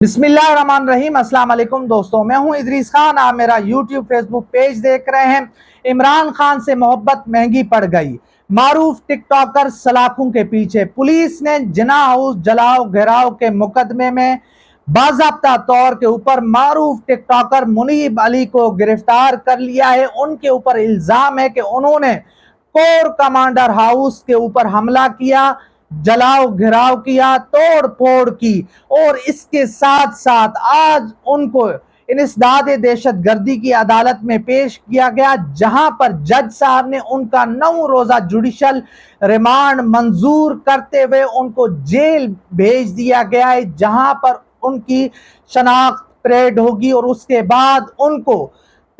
बिस्मिल्लाहिर्रहमानिर्रहीम। अस्सलाम वालेकुम दोस्तों, मैं हूं इदरीस खान। आप मेरा यूट्यूब फेसबुक पेज देख रहे हैं। इमरान खान से मोहब्बत महंगी पड़ गई। मारूफ टिकटॉकर सलाखों के पीछे। पुलिस ने जिना हाउस जलाओ घेराव के मुकदमे में बाज़ाब्ता तौर के ऊपर मारूफ टिकटॉकर मुनीब अली को गिरफ्तार कर लिया है। उनके ऊपर इल्जाम है कि उन्होंने कोर कमांडर हाउस के ऊपर हमला किया, जलाओ घिराव किया, तोड़ फोड़ की और इसके साथ साथ आज उनको इंसदाद दहशत गर्दी की अदालत में पेश किया गया, जहां पर जज साहब ने उनका 9 रोजा जुडिशल रिमांड मंजूर करते हुए उनको जेल भेज दिया गया है, जहां पर उनकी शनाख्त परेड होगी और उसके बाद उनको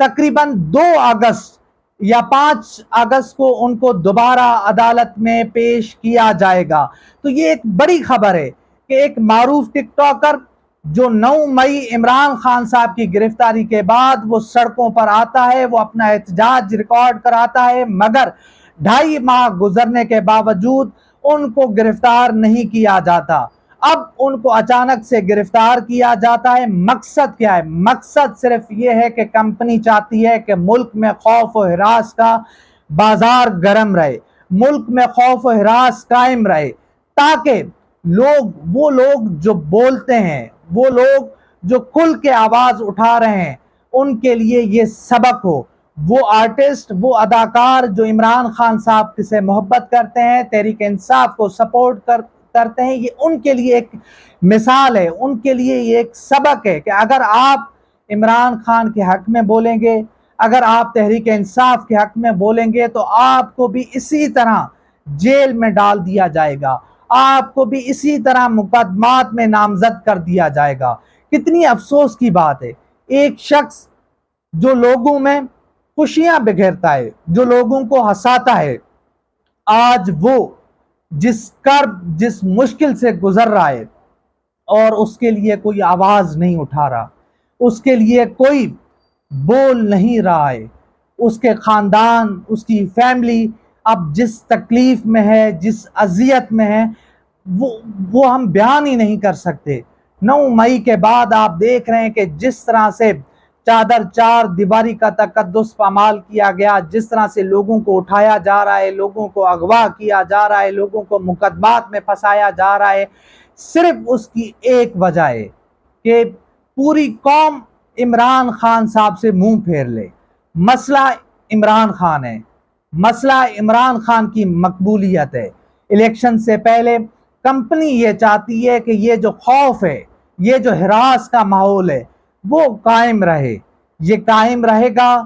तकरीबन 2 अगस्त या 5 अगस्त को उनको दोबारा अदालत में पेश किया जाएगा। तो ये एक बड़ी खबर है कि एक मारूफ टिकटॉकर जो 9 मई इमरान खान साहब की गिरफ्तारी के बाद वो सड़कों पर आता है, वो अपना एहतजाज रिकॉर्ड कराता है, मगर 2.5 माह गुजरने के बावजूद उनको गिरफ्तार नहीं किया जाता। अब उनको अचानक से गिरफ्तार किया जाता है। मकसद क्या है? मकसद सिर्फ ये है कि कंपनी चाहती है कि मुल्क में खौफ और हिरास का बाजार गर्म रहे, मुल्क में खौफ और हिरास कायम रहे, ताकि वो लोग जो बोलते हैं, वो लोग जो खुल के आवाज उठा रहे हैं, उनके लिए ये सबक हो। वो आर्टिस्ट, वो अदाकार जो इमरान खान साहब से मोहब्बत करते हैं, तहरीक इंसाफ को सपोर्ट करते हैं, ये उनके लिए एक मिसाल है, उनके लिए ये एक सबक है कि अगर आप इमरान खान के हक में बोलेंगे, अगर आप तहरीक इंसाफ के हक में बोलेंगे, तो आपको भी इसी तरह जेल में डाल दिया जाएगा, आपको भी इसी तरह मुकदमात में नामजद कर दिया जाएगा। कितनी अफसोस की बात है, एक शख्स जो लोगों में खुशियां बिखेरता है, जो लोगों को हंसाता है, आज वो जिस मुश्किल से गुजर रहा है और उसके लिए कोई आवाज नहीं उठा रहा, उसके लिए कोई बोल नहीं रहा है। उसके खानदान, उसकी फैमिली अब जिस तकलीफ में है, जिस अजियत में है, वो हम बयान ही नहीं कर सकते। 9 मई के बाद आप देख रहे हैं कि जिस तरह से चादर चार दीवारी का तकद्दुस पामाल किया गया, जिस तरह से लोगों को उठाया जा रहा है, लोगों को अगवा किया जा रहा है, लोगों को मुकदमात में फंसाया जा रहा है, सिर्फ उसकी एक वजह है कि पूरी कौम इमरान खान साहब से मुंह फेर ले। मसला इमरान खान है, मसला इमरान खान की मकबूलियत है। इलेक्शन से पहले कंपनी ये चाहती है कि ये जो खौफ है, ये जो हिरास का माहौल है, वो कायम रहे। ये कायम रहेगा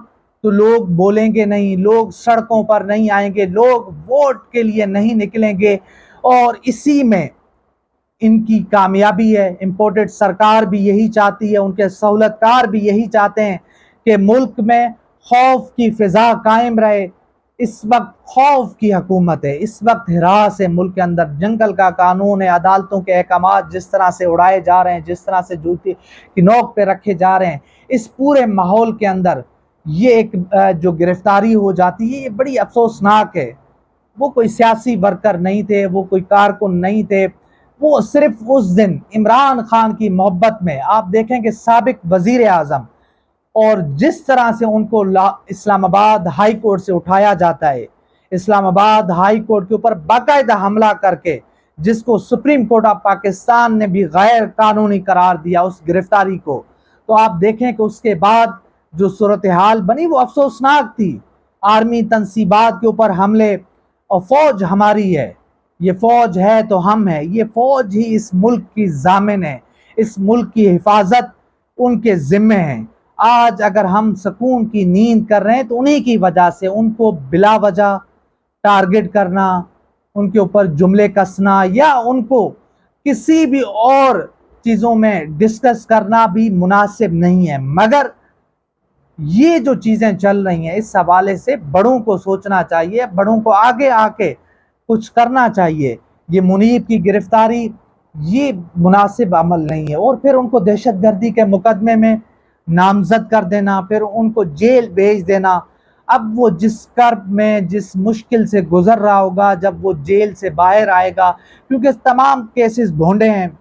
तो लोग बोलेंगे नहीं, लोग सड़कों पर नहीं आएंगे, लोग वोट के लिए नहीं निकलेंगे, और इसी में इनकी कामयाबी है। इंपोर्टेड सरकार भी यही चाहती है, उनके सहूलतकार भी यही चाहते हैं कि मुल्क में खौफ की फिजा कायम रहे। इस वक्त खौफ की हुकूमत है, इस वक्त हिरास है मुल्क के अंदर, जंगल का कानून है, अदालतों के अहकामात जिस तरह से उड़ाए जा रहे हैं, जिस तरह से जूती की नोक पे रखे जा रहे हैं, इस पूरे माहौल के अंदर ये एक जो गिरफ्तारी हो जाती है, ये बड़ी अफसोसनाक है। वो कोई सियासी वर्कर नहीं थे, वो कोई कारकुन नहीं थे, वो सिर्फ उस दिन इमरान खान की मोहब्बत में, आप देखें कि साबिक वजीर आजम, और जिस तरह से उनको इस्लामाबाद हाई कोर्ट से उठाया जाता है, इस्लामाबाद हाई कोर्ट के ऊपर बाकायदा हमला करके, जिसको सुप्रीम कोर्ट ऑफ पाकिस्तान ने भी गैर कानूनी करार दिया उस गिरफ्तारी को, तो आप देखें कि उसके बाद जो सूरत हाल बनी वो अफसोसनाक थी। आर्मी तनसीबात के ऊपर हमले, और फौज हमारी है, ये फौज है तो हम हैं, ये फौज ही इस मुल्क की जामिन है, इस मुल्क की हिफाजत उनके जिम्मे है। आज अगर हम सुकून की नींद कर रहे हैं तो उन्हीं की वजह से। उनको बिला वजह टारगेट करना, उनके ऊपर जुमले कसना, या उनको किसी भी और चीज़ों में डिस्कस करना भी मुनासिब नहीं है। मगर ये जो चीज़ें चल रही हैं, इस हवाले से बड़ों को सोचना चाहिए, बड़ों को आगे आके कुछ करना चाहिए। ये मुनीब की गिरफ्तारी ये मुनासिब अमल नहीं है, और फिर उनको दहशतगर्दी के मुकदमे में नामजद कर देना, फिर उनको जेल भेज देना। अब वो जिस कर्ब में, जिस मुश्किल से गुजर रहा होगा, जब वो जेल से बाहर आएगा, क्योंकि तमाम केसेस भोंडे हैं,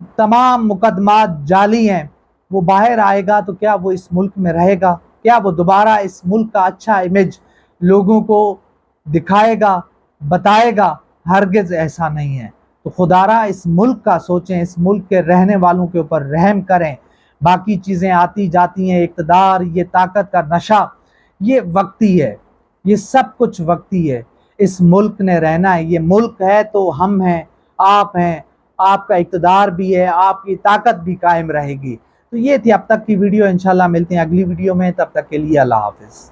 तमाम मुकदमात जाली हैं, वो बाहर आएगा तो क्या वो इस मुल्क में रहेगा? क्या वो दोबारा इस मुल्क का अच्छा इमेज लोगों को दिखाएगा, बताएगा? हरगिज़ ऐसा नहीं है। तो खुदारा इस मुल्क का सोचें, इस मुल्क के रहने वालों के ऊपर रहम करें। बाकी चीज़ें आती जाती हैं, इक़्तिदार, ये ताकत का नशा, ये वक्ती है, ये सब कुछ वक्ती है। इस मुल्क ने रहना है, ये मुल्क है तो हम हैं, आप हैं, आपका इक़्तिदार भी है, आपकी ताकत भी कायम रहेगी। तो ये थी अब तक की वीडियो, इंशाल्लाह मिलते हैं अगली वीडियो में, तब तक के लिए अल्लाह हाफ़िज़।